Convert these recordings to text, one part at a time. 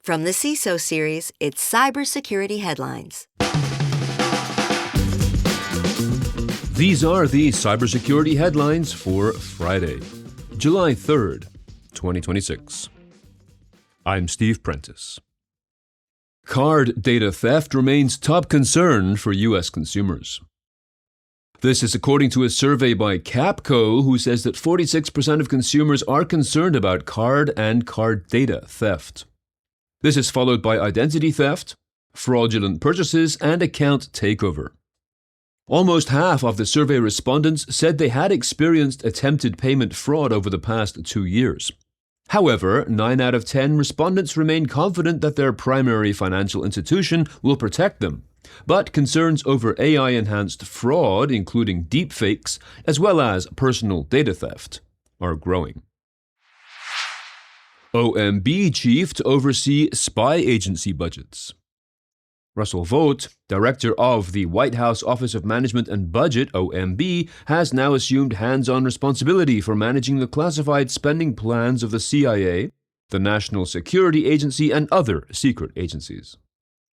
From the CISO series, it's Cybersecurity Headlines. These are the cybersecurity headlines for Friday, July 3rd, 2026. I'm Steve Prentice. Card data theft remains top concern for U.S. consumers. This is according to a survey by Capco, who says that 46% of consumers are concerned about card and card data theft. This is followed by identity theft, fraudulent purchases, and account takeover. Almost half of the survey respondents said they had experienced attempted payment fraud over the past 2 years. However, 9 out of 10 respondents remain confident that their primary financial institution will protect them. But concerns over AI-enhanced fraud, including deepfakes, as well as personal data theft, are growing. OMB chief to oversee spy agency budgets. Russell Vought, director of the White House Office of Management and Budget, OMB, has now assumed hands-on responsibility for managing the classified spending plans of the CIA, the National Security Agency, and other secret agencies.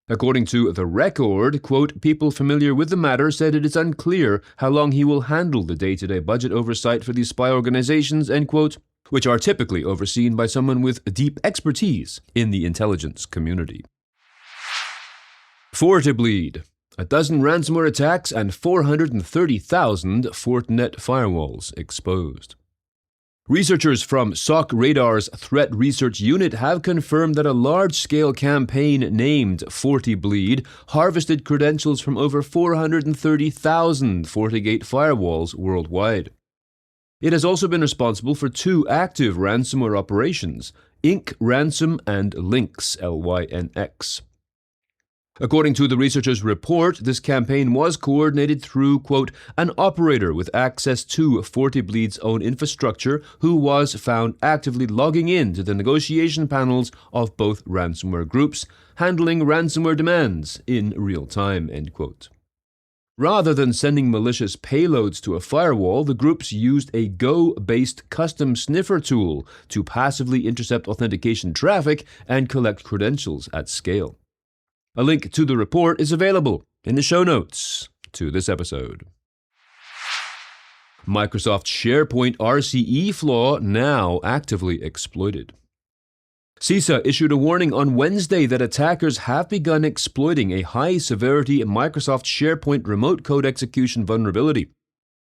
According to The Record, quote, people familiar with the matter said it is unclear how long he will handle the day-to-day budget oversight for these spy organizations, end quote, which are typically overseen by someone with deep expertise in the intelligence community. Fortibleed, 12 ransomware attacks and 430,000 Fortinet firewalls exposed. Researchers from SOC Radar's Threat Research Unit have confirmed that a large-scale campaign named Fortibleed harvested credentials from over 430,000 FortiGate firewalls worldwide. It has also been responsible for 2 active ransomware operations, Ink Ransom and Lynx, Lynx. According to the researchers' report, this campaign was coordinated through, quote, an operator with access to Fortibleed's own infrastructure who was found actively logging in to the negotiation panels of both ransomware groups, handling ransomware demands in real time, end quote. Rather than sending malicious payloads to a firewall, the groups used a Go-based custom sniffer tool to passively intercept authentication traffic and collect credentials at scale. A link to the report is available in the show notes to this episode. Microsoft SharePoint RCE flaw now actively exploited. CISA issued a warning on Wednesday that attackers have begun exploiting a high-severity Microsoft SharePoint remote code execution vulnerability.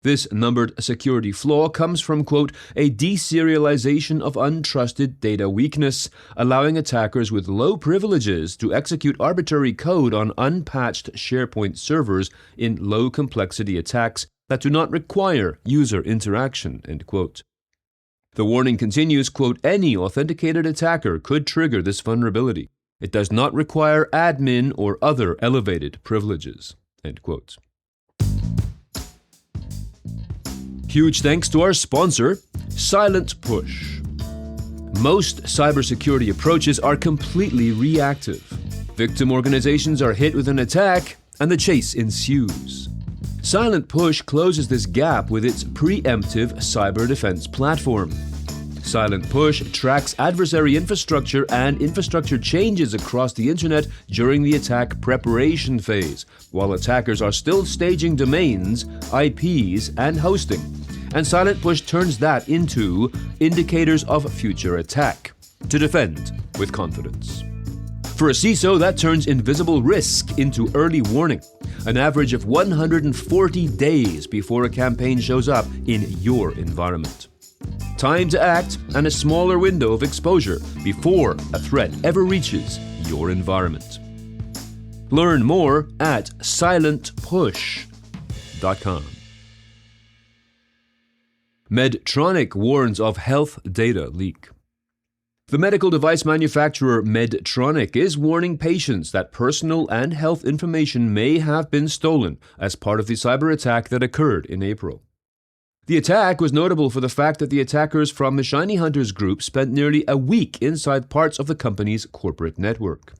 This numbered security flaw comes from, quote, a deserialization of untrusted data weakness, allowing attackers with low privileges to execute arbitrary code on unpatched SharePoint servers in low-complexity attacks that do not require user interaction, end quote. The warning continues, quote, any authenticated attacker could trigger this vulnerability. It does not require admin or other elevated privileges, end quote. Huge thanks to our sponsor, Silent Push. Most cybersecurity approaches are completely reactive. Victim organizations are hit with an attack, and the chase ensues. Silent Push closes this gap with its preemptive cyber defense platform. Silent Push tracks adversary infrastructure and infrastructure changes across the internet during the attack preparation phase, while attackers are still staging domains, IPs, and hosting. And Silent Push turns that into indicators of future attack to defend with confidence. For a CISO, that turns invisible risk into early warning, an average of 140 days before a campaign shows up in your environment. Time to act and a smaller window of exposure before a threat ever reaches your environment. Learn more at silentpush.com. Medtronic warns of health data leak. The medical device manufacturer Medtronic is warning patients that personal and health information may have been stolen as part of the cyber attack that occurred in April. The attack was notable for the fact that the attackers from the Shiny Hunters group spent nearly a week inside parts of the company's corporate network.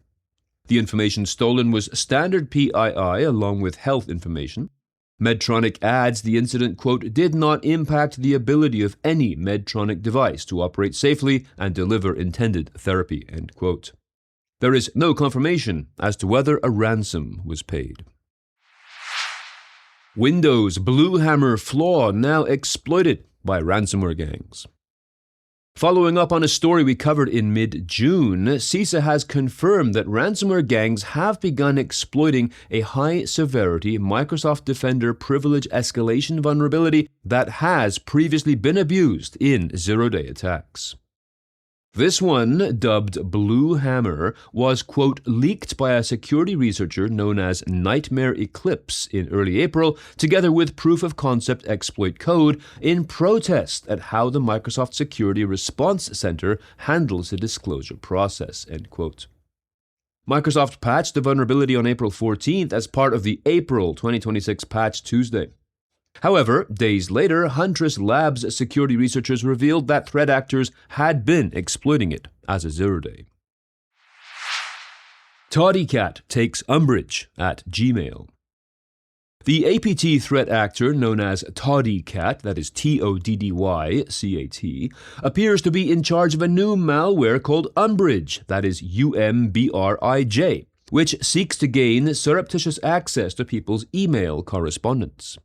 The information stolen was standard PII along with health information. Medtronic adds the incident, quote, did not impact the ability of any Medtronic device to operate safely and deliver intended therapy, end quote. There is no confirmation as to whether a ransom was paid. Windows Blue Hammer flaw now exploited by ransomware gangs. Following up on a story we covered in mid-June, CISA has confirmed that ransomware gangs have begun exploiting a high-severity Microsoft Defender privilege escalation vulnerability that has previously been abused in zero-day attacks. This one, dubbed Blue Hammer, was, quote, leaked by a security researcher known as Nightmare Eclipse in early April, together with proof-of-concept exploit code in protest at how the Microsoft Security Response Center handles the disclosure process, end quote. Microsoft patched the vulnerability on April 14th as part of the April 2026 Patch Tuesday. However, days later, Huntress Labs security researchers revealed that threat actors had been exploiting it as a zero-day. Toddycat takes umbrage at Gmail. The APT threat actor known as Toddycat, that is Toddycat, appears to be in charge of a new malware called Umbrage, that is UMBRIJ, which seeks to gain surreptitious access to people's email correspondence.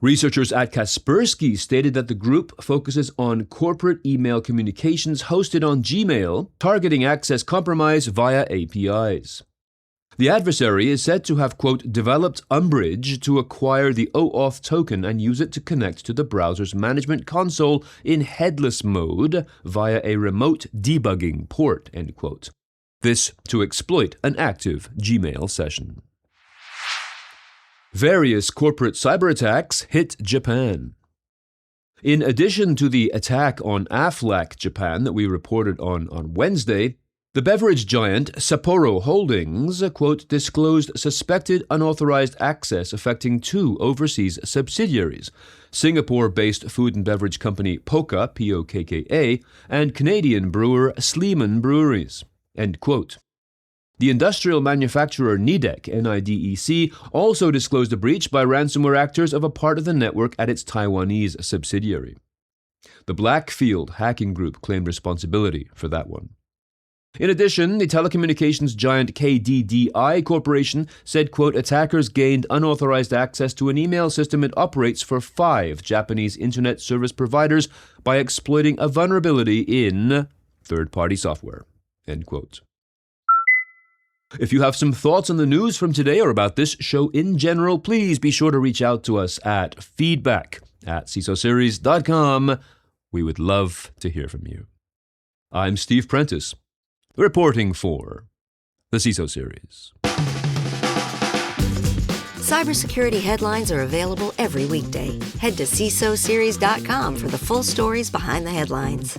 Researchers at Kaspersky stated that the group focuses on corporate email communications hosted on Gmail, targeting access compromise via APIs. The adversary is said to have, quote, developed Umbrage to acquire the OAuth token and use it to connect to the browser's management console in headless mode via a remote debugging port, end quote. This to exploit an active Gmail session. Various corporate cyber attacks hit Japan. In addition to the attack on Aflac Japan that we reported on Wednesday, the beverage giant Sapporo Holdings, quote, disclosed suspected unauthorized access affecting two overseas subsidiaries, Singapore-based food and beverage company Pokka, P-O-K-K-A, and Canadian brewer Sleeman Breweries, end quote. The industrial manufacturer Nidec, N-I-D-E-C, also disclosed a breach by ransomware actors of a part of the network at its Taiwanese subsidiary. The Blackfield hacking group claimed responsibility for that one. In addition, the telecommunications giant KDDI Corporation said, quote, attackers gained unauthorized access to an email system it operates for 5 Japanese internet service providers by exploiting a vulnerability in third-party software, end quote. If you have some thoughts on the news from today or about this show in general, please be sure to reach out to us at feedback@cisoseries.com. We would love to hear from you. I'm Steve Prentice, reporting for the CISO Series. Cybersecurity headlines are available every weekday. Head to cisoseries.com for the full stories behind the headlines.